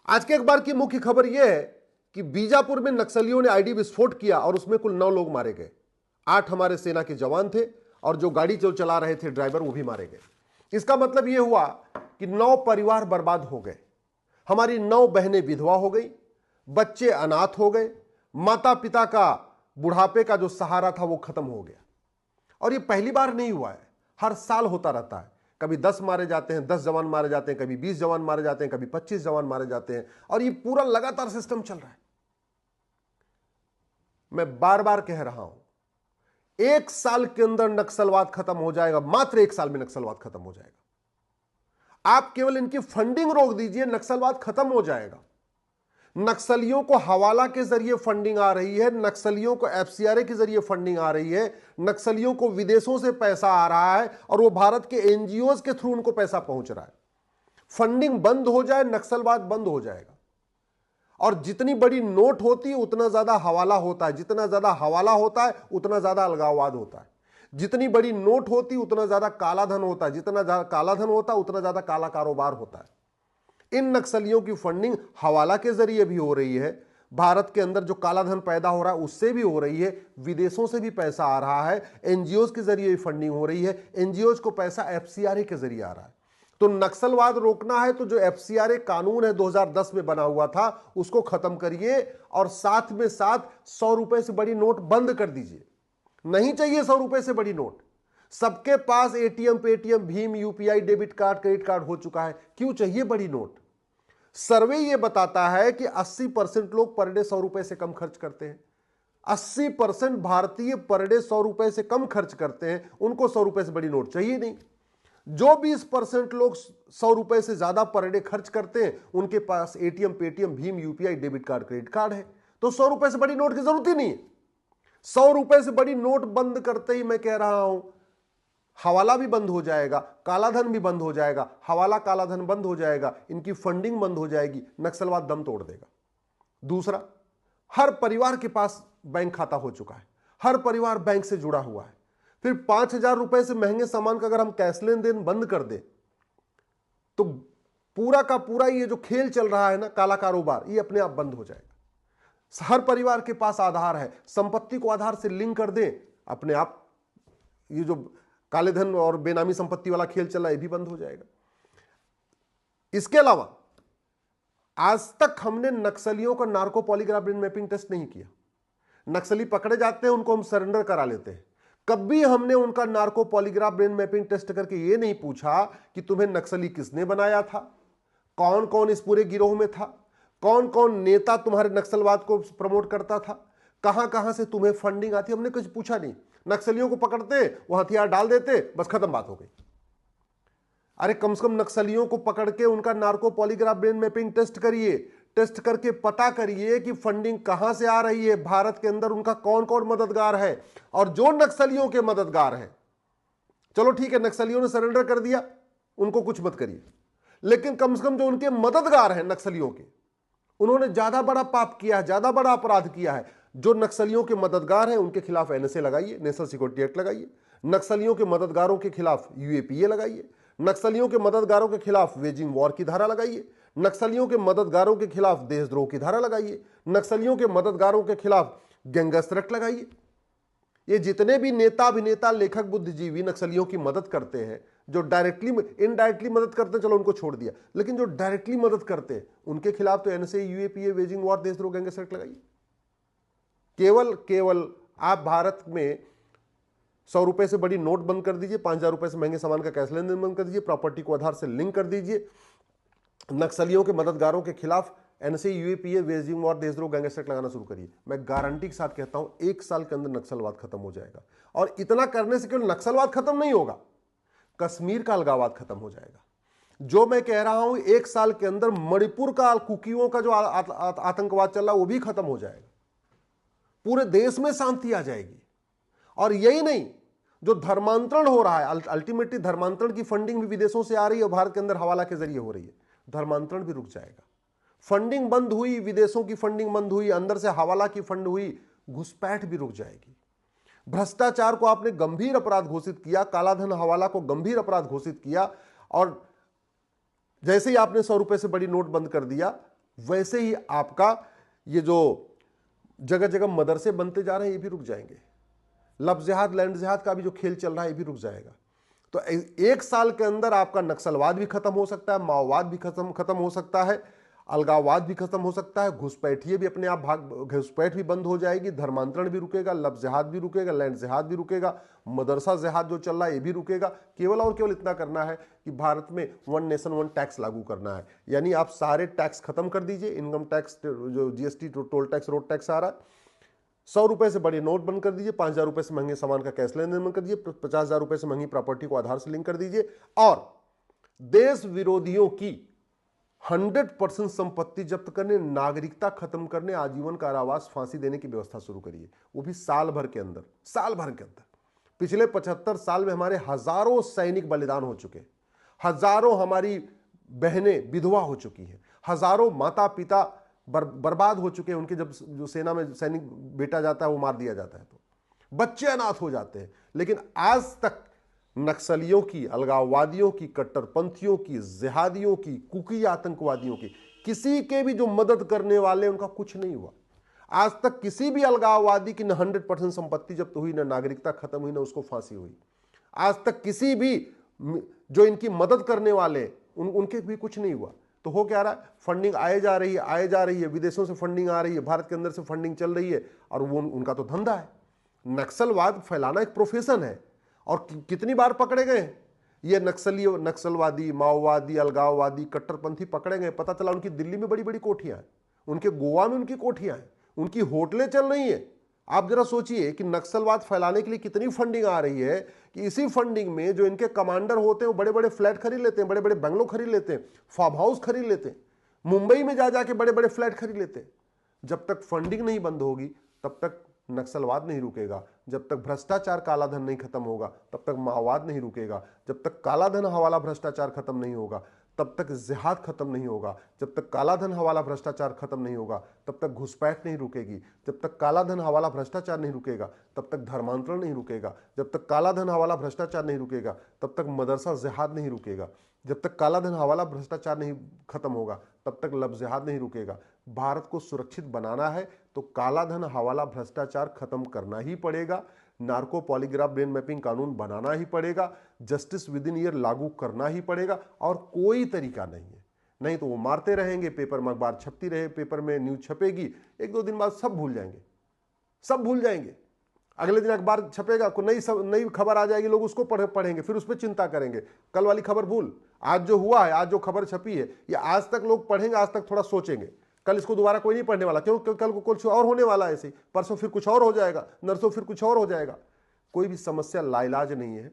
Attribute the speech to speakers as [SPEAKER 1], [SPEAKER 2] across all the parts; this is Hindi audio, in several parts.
[SPEAKER 1] आज के अखबार की मुख्य खबर यह है कि बीजापुर में नक्सलियों ने आईडी विस्फोट किया और उसमें कुल 9 लोग मारे गए। 8 हमारे सेना के जवान थे और जो गाड़ी जो चला रहे थे ड्राइवर वो भी मारे गए। इसका मतलब यह हुआ कि 9 परिवार बर्बाद हो गए। हमारी 9 बहनें विधवा हो गई, बच्चे अनाथ हो गए, माता पिता का बुढ़ापे का जो सहारा था वो खत्म हो गया। और ये पहली बार नहीं हुआ है, हर साल होता रहता है। कभी 10 मारे जाते हैं, 10 जवान मारे जाते हैं, कभी 20 जवान मारे जाते हैं, कभी 25 जवान मारे जाते हैं, और ये पूरा लगातार सिस्टम चल रहा है। मैं बार बार कह रहा हूं, 1 साल के अंदर नक्सलवाद खत्म हो जाएगा, मात्र 1 साल में नक्सलवाद खत्म हो जाएगा। आप केवल इनकी फंडिंग रोक दीजिए, नक्सलवाद खत्म हो जाएगा। नक्सलियों को हवाला के जरिए फंडिंग आ रही है, नक्सलियों को एफसीआरए के जरिए फंडिंग आ रही है, नक्सलियों को विदेशों से पैसा आ रहा है और वो भारत के एनजीओज के थ्रू उनको पैसा पहुंच रहा है। फंडिंग बंद हो जाए, नक्सलवाद बंद हो जाएगा। और जितनी बड़ी नोट होती है उतना ज्यादा हवाला होता है, जितना ज्यादा हवाला होता है उतना ज्यादा अलगाववाद होता है। जितनी बड़ी नोट होती है उतना ज्यादा काला धन होता है, जितना ज्यादा काला धन होता है उतना ज्यादा काला कारोबार होता है। इन नक्सलियों की फंडिंग हवाला के जरिए भी हो रही है, भारत के अंदर जो काला धन पैदा हो रहा है उससे भी हो रही है, विदेशों से भी पैसा आ रहा है, एनजीओज के जरिए भी फंडिंग हो रही है, एनजीओज को पैसा एफसीआरए के जरिए आ रहा है। तो नक्सलवाद रोकना है तो जो एफसीआरए कानून है 2010 में बना हुआ था उसको खत्म करिए और साथ में साथ 100 रुपए से बड़ी नोट बंद कर दीजिए। नहीं चाहिए 100 रुपए से बड़ी नोट। सबके पास एटीएम, पेटीएम, भीम, UPI, debit card, credit card हो चुका है, क्यों चाहिए बड़ी नोट। सर्वे यह बताता है कि 80% लोग पर डे 100 रुपए से कम खर्च करते हैं। 80% भारतीय पर डे 100 रुपए से कम खर्च करते हैं, उनको 100 रुपए से बड़ी नोट चाहिए नहीं। जो 20% लोग 100 रुपए से ज्यादा पर डे खर्च करते हैं उनके पास एटीएम, पेटीएम, भीम, UPI, debit card, credit card है, तो 100 रुपए से बड़ी नोट की जरूरत ही नहीं है। 100 रुपए से बड़ी नोट बंद करते ही मैं कह रहा हूं हवाला भी बंद हो जाएगा, कालाधन भी बंद हो जाएगा, हवाला कालाधन बंद हो जाएगा, इनकी फंडिंग बंद हो जाएगी, नक्सलवाद दम तोड़ देगा। दूसरा, हर परिवार के पास बैंक खाता हो चुका है, हर परिवार बैंक से जुड़ा हुआ है। फिर 5,000 रुपए से महंगे सामान का अगर हम कैश लेन देन बंद कर दे तो पूरा का पूरा ये जो खेल चल रहा है ना, काला कारोबार, ये अपने आप बंद हो जाएगा। हर परिवार के पास आधार है, संपत्ति को आधार से लिंक कर दे, अपने आप ये जो काले धन और बेनामी संपत्ति वाला खेल चल रहा है ये भी बंद हो जाएगा। इसके अलावा आज तक हमने नक्सलियों का narco polygraph brain mapping test नहीं किया। नक्सली पकड़े जाते हैं, उनको हम सरेंडर करा लेते हैं। कभी हमने उनका narco polygraph brain mapping test करके ये नहीं पूछा कि तुम्हें नक्सली किसने बनाया था, कौन कौन इस पूरे गिरोह में था, कौन कौन नेता तुम्हारे नक्सलवाद को प्रमोट करता था, कहां कहां से तुम्हें फंडिंग आती। हमने कुछ पूछा नहीं। नक्सलियों को पकड़ते, वो हथियार डाल देते, बस खत्म, बात हो गई। अरे कम से कम नक्सलियों को पकड़ के उनका narco polygraph brain mapping test करिए, टेस्ट करके पता करिए कि फंडिंग कहां से आ रही है, भारत के अंदर उनका कौन कौन मददगार है। और जो नक्सलियों के मददगार हैं, चलो ठीक है नक्सलियों ने सरेंडर कर दिया, उनको कुछ मत करिए, लेकिन कम से कम जो उनके मददगार हैं नक्सलियों के, उन्होंने ज्यादा बड़ा पाप किया है, ज्यादा बड़ा अपराध किया है। जो नक्सलियों के मददगार हैं उनके खिलाफ एनएसए लगाइए, नेशनल सिक्योरिटी एक्ट लगाइए। नक्सलियों के मददगारों के खिलाफ यूएपीए लगाइए। नक्सलियों के मददगारों के खिलाफ वेजिंग वॉर की धारा लगाइए। नक्सलियों के मददगारों के खिलाफ देशद्रोह की धारा लगाइए। नक्सलियों के मददगारों के खिलाफ गैंगस्टर एक्ट लगाइए। ये जितने भी नेता, अभिनेता, लेखक, बुद्धिजीवी नक्सलियों की मदद करते हैं, जो डायरेक्टली इनडायरेक्टली मदद करते हैं, चलो उनको छोड़ दिया, लेकिन जो डायरेक्टली मदद करते हैं उनके खिलाफ तो एनएसए, यूएपीए, वेजिंग वॉर, देशद्रोह, गैंगस्टर एक्ट लगाइए। केवल आप भारत में 100 रुपए से बड़ी नोट बंद कर दीजिए, 5,000 रुपए से महंगे सामान का कैश लेन देन बंद कर दीजिए, प्रॉपर्टी को आधार से लिंक कर दीजिए, नक्सलियों के मददगारों के खिलाफ एनएसए, यूएपीए, वेजिंग वॉर, देशद्रोह, गैंगस्टर एक्ट लगाना शुरू करिए। मैं गारंटी के साथ कहता हूं 1 साल के अंदर नक्सलवाद खत्म हो जाएगा। और इतना करने से केवल नक्सलवाद खत्म नहीं होगा, कश्मीर का अलगाववाद खत्म हो जाएगा। जो मैं कह रहा हूं 1 साल के अंदर मणिपुर का कुकियों का जो आतंकवाद चल रहा है वो भी खत्म हो जाएगा। पूरे देश में शांति आ जाएगी। और यही नहीं, जो धर्मांतरण हो रहा है, अल्टीमेटली धर्मांतरण की फंडिंग भी विदेशों से आ रही है और भारत के अंदर हवाला के जरिए हो रही है, धर्मांतरण भी रुक जाएगा। फंडिंग बंद हुई, विदेशों की फंडिंग बंद हुई, अंदर से हवाला की फंड हुई, घुसपैठ भी रुक जाएगी। भ्रष्टाचार को आपने गंभीर अपराध घोषित किया, कालाधन, हवाला को गंभीर अपराध घोषित किया, और जैसे ही आपने 100 रुपए से बड़ी नोट बंद कर दिया, वैसे ही आपका ये जो जगह जगह मदरसे बनते जा रहे हैं ये भी रुक जाएंगे। लब जिहाद लैंड जिहाद का भी जो खेल चल रहा है ये भी रुक जाएगा। तो एक साल के अंदर आपका नक्सलवाद भी खत्म हो सकता है, माओवाद भी खत्म हो सकता है, अलगाववाद भी खत्म हो सकता है, घुसपैठिए भी अपने आप घुसपैठ भी बंद हो जाएगी, धर्मांतरण भी रुकेगा, लब जिहाद भी रुकेगा, लैंड जिहाद भी रुकेगा, मदरसा जिहाद जो चल रहा है ये भी रुकेगा। केवल और केवल इतना करना है कि भारत में वन नेशन वन टैक्स लागू करना है। यानी आप सारे टैक्स खत्म कर दीजिए, इनकम टैक्स, जो GST, toll tax, road tax आ रहा है, 100 रुपए से बड़े नोट बंद कर दीजिए, 5,000 रुपए से महंगे सामान का कैश लेन देन बंद कर दीजिए, 50,000 रुपए से महंगी प्रॉपर्टी को आधार से लिंक कर दीजिए, और देश विरोधियों की 100% संपत्ति जब्त करने, नागरिकता खत्म करने, आजीवन कारावास, फांसी देने की व्यवस्था शुरू करिए, वो भी साल भर के अंदर। साल भर के अंदर पिछले 75 साल में हमारे हजारों सैनिक बलिदान हो चुके, हजारों हमारी बहनें विधवा हो चुकी हैं, हजारों माता पिता बर्बाद हो चुके हैं। उनके जब जो सेना में सैनिक बेटा जाता है वो मार दिया जाता है तो बच्चे अनाथ हो जाते हैं। लेकिन आज तक नक्सलियों की, अलगाववादियों की, कट्टरपंथियों की, जिहादियों की, कुकी आतंकवादियों की, किसी के भी जो मदद करने वाले उनका कुछ नहीं हुआ। आज तक किसी भी अलगाववादी की न 100% संपत्ति जब्त हुई, न नागरिकता खत्म हुई, न उसको फांसी हुई। आज तक किसी भी जो इनकी मदद करने वाले उनके भी कुछ नहीं हुआ। तो हो क्या रहा है, फंडिंग आए जा रही है, विदेशों से फंडिंग आ रही है, भारत के अंदर से फंडिंग चल रही है, और वो उनका तो धंधा है। नक्सलवाद फैलाना एक प्रोफेशन है। और कितनी बार पकड़े गए ये नक्सलवादी, माओवादी, अलगाववादी, कट्टरपंथी पकड़े गए। पता चला उनकी दिल्ली में बड़ी बड़ी कोठियां हैं, उनके गोवा में उनकी कोठियां हैं, उनकी होटलें चल रही हैं। आप जरा सोचिए कि नक्सलवाद फैलाने के लिए कितनी फंडिंग आ रही है, कि इसी फंडिंग में जो इनके कमांडर होते हैं वो बड़े बड़े फ्लैट खरीद लेते हैं, बड़े बड़े बंगलो खरीद लेते हैं, फार्म हाउस खरीद लेते हैं, मुंबई में जा जाके बड़े बड़े फ्लैट खरीद लेते हैं। जब तक फंडिंग नहीं बंद होगी तब तक नक्सलवाद नहीं रुकेगा, जब तक भ्रष्टाचार, काला धन नहीं खत्म होगा तब तक माओवाद नहीं रुकेगा, जब तक काला धन हवाला भ्रष्टाचार खत्म नहीं होगा तब तक जिहाद खत्म नहीं होगा, जब तक काला धन हवाला भ्रष्टाचार खत्म नहीं होगा तब तक घुसपैठ नहीं रुकेगी, जब तक काला धन हवाला भ्रष्टाचार नहीं रुकेगा तब तक धर्मांतरण नहीं रुकेगा, जब तक काला धन हवाला भ्रष्टाचार नहीं रुकेगा तब तक मदरसा जिहाद नहीं रुकेगा, जब तक काला धन हवाला भ्रष्टाचार नहीं खत्म होगा तब तक लब जिहाद नहीं रुकेगा। भारत को सुरक्षित बनाना है तो काला धन हवाला भ्रष्टाचार खत्म करना ही पड़ेगा, नार्को पॉलीग्राफ ब्रेन मैपिंग कानून बनाना ही पड़ेगा, जस्टिस विद इन ईयर लागू करना ही पड़ेगा, और कोई तरीका नहीं है। नहीं तो वो मारते रहेंगे, पेपर में अखबार छपती रहे, पेपर में न्यूज छपेगी, 1-2 दिन बाद सब भूल जाएंगे, सब भूल जाएंगे। अगले दिन अखबार छपेगा, कोई नई खबर आ जाएगी, लोग उसको पढ़ेंगे, फिर उस पर चिंता करेंगे, कल वाली खबर भूल, आज जो हुआ है, आज जो खबर छपी है, ये आज तक लोग पढ़ेंगे, आज तक थोड़ा सोचेंगे, कल इसको दोबारा कोई नहीं पढ़ने वाला, क्यों? कल को कुछ और होने वाला है, ऐसे परसों फिर कुछ और हो जाएगा, नरसों फिर कुछ और हो जाएगा। कोई भी समस्या लाइलाज नहीं है,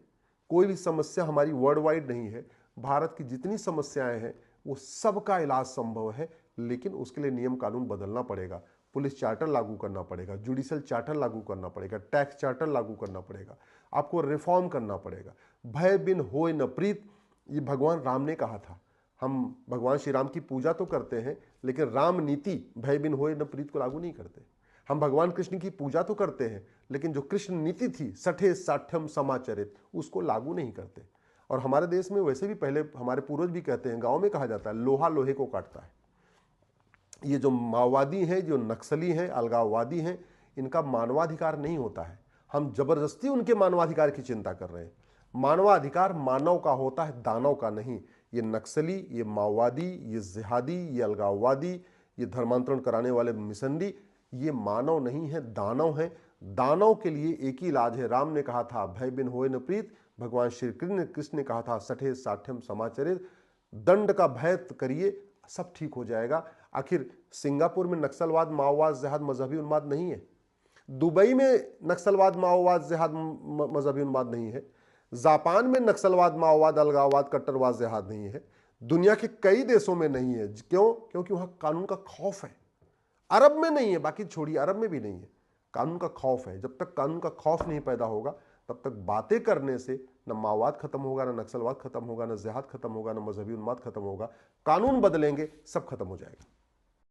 [SPEAKER 1] कोई भी समस्या हमारी वर्ल्ड वाइड नहीं है। भारत की जितनी समस्याएं हैं वो सबका इलाज संभव है, लेकिन उसके लिए नियम कानून बदलना पड़ेगा, पुलिस चार्टर लागू करना पड़ेगा, जुडिशियल चार्टर लागू करना पड़ेगा, टैक्स चार्टर लागू करना पड़ेगा, आपको रिफॉर्म करना पड़ेगा। भय बिन होय न प्रीत, ये भगवान राम ने कहा था। हम भगवान श्री राम की पूजा तो करते हैं, लेकिन राम नीति भय बिन होय न प्रीत को लागू नहीं करते। हम भगवान कृष्ण की पूजा तो करते हैं, लेकिन जो कृष्ण नीति थी, सठे साठ्यम समाचरित, उसको लागू नहीं करते। और हमारे देश में वैसे भी पहले हमारे पूर्वज भी कहते हैं, गांव में कहा जाता है, लोहा लोहे को काटता है। ये जो माओवादी हैं, जो नक्सली हैं, अलगाववादी हैं, इनका मानवाधिकार नहीं होता है। हम जबरदस्ती उनके मानवाधिकार की चिंता कर रहे हैं। मानवाधिकार मानव का होता है, दानव का नहीं। ये नक्सली, ये माओवादी, ये जिहादी, ये अलगाववादी, ये धर्मांतरण कराने वाले मिशनरी, ये मानव नहीं है, दानव है। दानव के लिए एक ही इलाज है। राम ने कहा था भय बिन होय न प्रीत, भगवान श्री कृष्ण ने कहा था सठे साठ्यम समाचरित, दंड का भय करिए, सब ठीक हो जाएगा। आखिर सिंगापुर में नक्सलवाद, माओवाद, जिहाद मजहबी उन्माद नहीं है? दुबई में नक्सलवाद, माओवाद, जिहाद मजहबी उन्माद नहीं है? जापान में नक्सलवाद, माओवाद, अलगाववाद, कट्टरवाद, जिहाद नहीं है? दुनिया के कई देशों में नहीं है। क्यों? क्योंकि वहां कानून का खौफ है। अरब में नहीं है, बाकी छोड़िए, अरब में भी नहीं है, कानून का खौफ है। जब तक कानून का खौफ नहीं पैदा होगा तब तक बातें करने से न माओवाद खत्म होगा, न नक्सलवाद खत्म होगा, न जिहाद खत्म होगा, न मजहबी उन्माद खत्म होगा। कानून बदलेंगे, सब खत्म हो जाएगा।